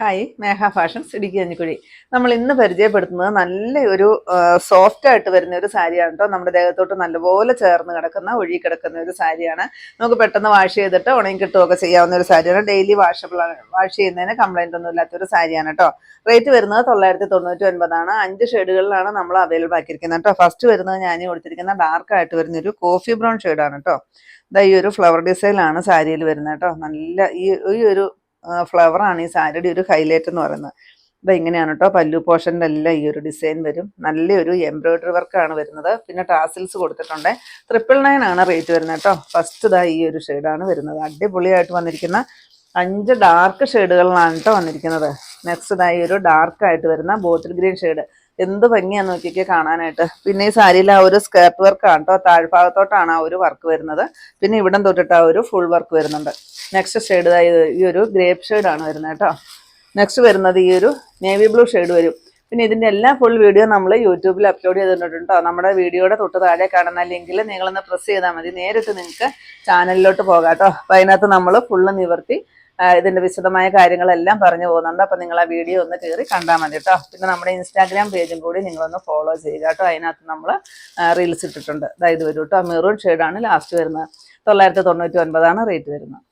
Hi മേഘ fashions Idukki Kanjikuzhi. നമ്മൾ ഇന്ന് പരിചയപ്പെടുത്തുന്നത് നല്ലൊരു സോഫ്റ്റ് ആയിട്ട് വരുന്ന ഒരു സാരിയാണ് കേട്ടോ. നമ്മുടെ ദേഹത്തോട്ട് നല്ലപോലെ ചേർന്ന് കിടക്കുന്ന ഒഴുകി കിടക്കുന്ന ഒരു സാരിയാണ്. നമുക്ക് പെട്ടെന്ന് വാഷ് ചെയ്തിട്ട് ഉണങ്ങി കിട്ടുകയൊക്കെ ചെയ്യാവുന്ന ഒരു സാരിയാണ്. ഡെയിലി വാഷബിൾ ആണ്, വാഷ് ചെയ്യുന്നതിന് കംപ്ലൈന്റ് ഒന്നും ഇല്ലാത്തൊരു സാരിയാണ് കേട്ടോ. റേറ്റ് വരുന്നത് 999 5 ഷെയ്ഡുകളിലാണ് നമ്മൾ അവൈലബിൾ ആക്കിയിരിക്കുന്നത് കേട്ടോ. ഫസ്റ്റ് വരുന്നത് ഞാൻ കൊടുത്തിരിക്കുന്ന ഡാർക്ക് ആയിട്ട് വരുന്ന ഒരു കോഫി ബ്രൗൺ ഷെയ്ഡാണ് കേട്ടോ. ഈ ഒരു ഫ്ലവർ ഡിസൈനാണ് സാരിയിൽ വരുന്നത് കേട്ടോ. നല്ല ഈ ഒരു ഫ്ലവറാണ് ഈ സാരിയുടെ ഒരു ഹൈലൈറ്റ് എന്ന് പറയുന്നത്. ഇങ്ങനെയാണ് കേട്ടോ. പല്ലു പോർഷൻ്റെ എല്ലാം ഈ ഒരു ഡിസൈൻ വരും. നല്ലൊരു എംബ്രോയിഡറി വർക്കാണ് വരുന്നത്. പിന്നെ ടാസിൽസ് കൊടുത്തിട്ടുണ്ട്. 999 ആണ് റേറ്റ് വരുന്നത് കേട്ടോ. ഫസ്റ്റ് ഈ ഒരു ഷെയ്ഡാണ് വരുന്നത്. അടിപൊളിയായിട്ട് വന്നിരിക്കുന്ന 5 ഡാർക്ക് ഷെയ്ഡുകളിലാണ് കേട്ടോ വന്നിരിക്കുന്നത്. നെക്സ്റ്റ് ഈ ഒരു ഡാർക്ക് ആയിട്ട് വരുന്ന ബോട്ടിൽ ഗ്രീൻ ഷെയ്ഡ്. എന്ത് ഭംഗിയാന്ന് നോക്കിയൊക്കെ കാണാനായിട്ട്. പിന്നെ ഈ സാരിയിൽ ആ ഒരു സ്കേർട്ട് വർക്കാണ് കേട്ടോ. താഴ്ഭാഗത്തോട്ടാണ് ആ ഒരു വർക്ക് വരുന്നത്. പിന്നെ ഇവിടം തൊട്ടിട്ട് ആ ഒരു ഫുൾ വർക്ക് വരുന്നുണ്ട്. നെക്സ്റ്റ് ഷെയ്ഡ് ഈ ഒരു ഗ്രേപ്പ് ഷെയ്ഡാണ് വരുന്നത് കേട്ടോ. നെക്സ്റ്റ് വരുന്നത് ഈ ഒരു നേവി ബ്ലൂ ഷെയ്ഡ് വരും. പിന്നെ ഇതിൻ്റെ എല്ലാ ഫുൾ വീഡിയോ നമ്മൾ യൂട്യൂബിൽ അപ്ലോഡ് ചെയ്തിട്ടുണ്ട് കേട്ടോ. നമ്മുടെ വീഡിയോയുടെ തൊട്ട് താഴെ കാണുന്ന ലിങ്കിൽ നിങ്ങളൊന്ന് പ്രസ് ചെയ്താൽ മതി. നേരിട്ട് നിങ്ങൾക്ക് ചാനലിലോട്ട് പോകാം കേട്ടോ. അപ്പോൾ അതിനകത്ത് നമ്മൾ ഫുള്ള് നിവർത്തി ഇതിൻ്റെ വിശദമായ കാര്യങ്ങളെല്ലാം പറഞ്ഞു പോകുന്നുണ്ട്. അപ്പോൾ നിങ്ങൾ ആ വീഡിയോ ഒന്ന് കയറി കണ്ടാൽ മതി കേട്ടോ. പിന്നെ നമ്മുടെ ഇൻസ്റ്റാഗ്രാം പേജും കൂടി നിങ്ങളൊന്ന് ഫോളോ ചെയ്യുക കേട്ടോ. അതിനകത്ത് നമ്മൾ റീൽസ് ഇട്ടിട്ടുണ്ട്. ഇത് വരും കേട്ടോ. മെറൂൺ ഷെയ്ഡാണ് ലാസ്റ്റ് വരുന്നത്. 999 റേറ്റ് വരുന്നത്.